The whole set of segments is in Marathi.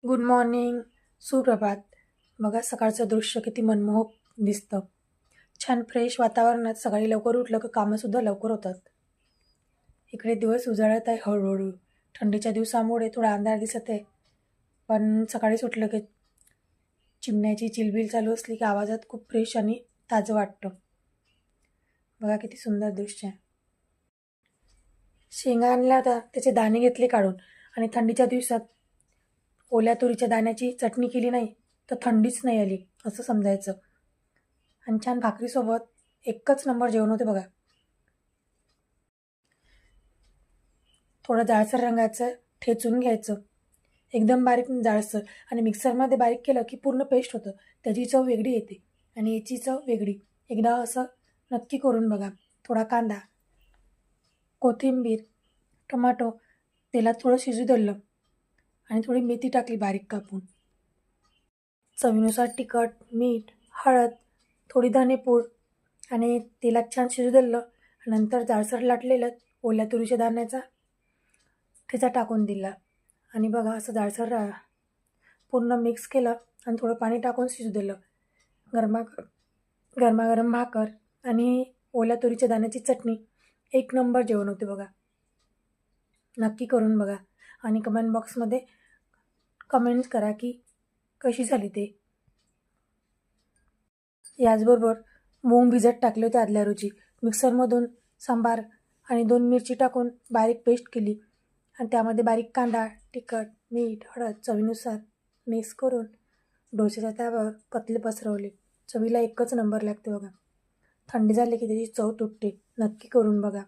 गुड मॉर्निंग, सुप्रभात. बघा सकाळचं दृश्य किती मनमोहक दिसतं. छान फ्रेश वातावरणात सकाळी लवकर उठलं की कामंसुद्धा लवकर होतात. इकडे दिवस उजाळत आहे हळूहळू. थंडीच्या दिवसामुळे थोडा अंधार दिसत आहे. पण सकाळीच उठलं की चिमण्याची चिलबिल चालू असली की आवाजात खूप फ्रेश आणि ताजं वाटतं. बघा किती सुंदर दृश्य आहे. शेंगा आणल्या होत्या, त्याचे दाणे घेतले काढून आणि थंडीच्या दिवसात ओल्या तुरीच्या दाण्याची चटणी केली नाही तर थंडीच नाही आली असं समजायचं. आणि छान भाकरीसोबत एकच नंबर जेवण होते बघा. थोडं जाडसर रंगाचं ठेचून घ्यायचं, एकदम बारीक जाडसर, आणि मिक्सरमध्ये बारीक केलं की पूर्ण पेस्ट होतं. त्याची चव वेगळी येते आणि याची चव वेगळी. एकदा असं नक्की करून बघा. थोडा कांदा, कोथिंबीर, टोमॅटो तेलात थोडं शिजू दिलं आणि थोडी मेथी टाकली बारीक कापून. चवीनुसार तिखट, मीठ, हळद, थोडी धनेपूड आणि तेलात छान शिजू दिलं. नंतर जाडसर लाटलेलं ओल्या तुरीच्या दाण्याचा ठेचा टाकून दिला आणि बघा असं जाडसर पूर्ण मिक्स केलं आणि थोडं पाणी टाकून शिजू दिलं. गरमा गरमागरम भाकर आणि ओल्या तुरीच्या दाण्याची चटणी एक नंबर जेवण होते बघा. नक्की करून बघा आणि कमेंट बॉक्समध्ये कमेंट्स करा की कशी झाली ते. याचबरोबर मूग भिजत टाकले होते आदल्या रोजी. मिक्सरमधून सांबार आणि 2 मिरची टाकून बारीक पेस्ट केली आणि त्यामध्ये बारीक कांदा, तिखट, मीठ, हळद चवीनुसार मिक्स करून डोश्याच्या तव्यावर पतले पसरवले. चवीला एकच नंबर लागते बघा. थंडी झाली की त्याची चव तुटते. नक्की करून बघा.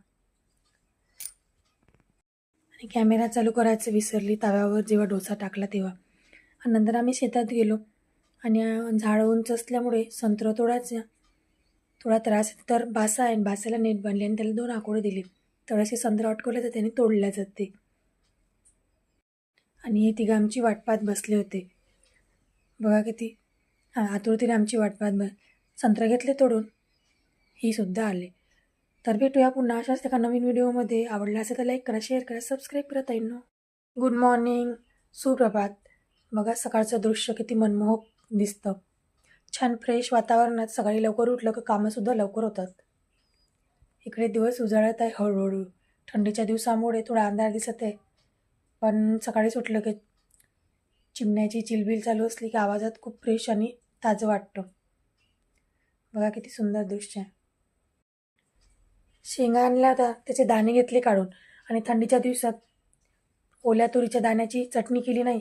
आणि कॅमेरा चालू करायचं विसरली तव्यावर जेव्हा डोसा टाकला तेव्हा. आणि नंतर आम्ही शेतात गेलो आणि झाडं उंच असल्यामुळे संत्रं तोडायचं थोडा त्रास आहे. तर बासा आहे, बासाला नेट बांधली आणि त्याला 2 आकोडे दिले. थोडेसे संत्रं अटकवले तर त्याने तोडल्या जाते. आणि हे तिघं आमची वाट पाहत बसले होते. बघा किती आतुरतेने आमची वाट पाहत संत्रं घेतले तोडून. ही सुद्धा आले. तर भेटूया पुन्हा अशाच एका नवीन व्हिडिओमध्ये. आवडला असेल तर लाईक करा, शेअर करा, सबस्क्राईब करा ताईंनो. गुड मॉर्निंग, सुप्रभात. बघा सकाळचं दृश्य किती मनमोहक दिसतं. छान फ्रेश वातावरणात सकाळी लवकर उठलं की कामंसुद्धा लवकर होतात. इकडे दिवस उजाळत आहे हळूहळू. थंडीच्या दिवसामुळे थोडा अंधार दिसत आहे. पण सकाळीच उठलं की चिमण्याची चिलबिल चालू असली की आवाजात खूप फ्रेश आणि ताजं वाटतं. बघा किती सुंदर दृश्य आहे. शेंगा आणल्या होत्या, त्याचे दाणे घेतले काढून आणि थंडीच्या दिवसात ओल्या तुरीच्या दाण्याची चटणी केली नाही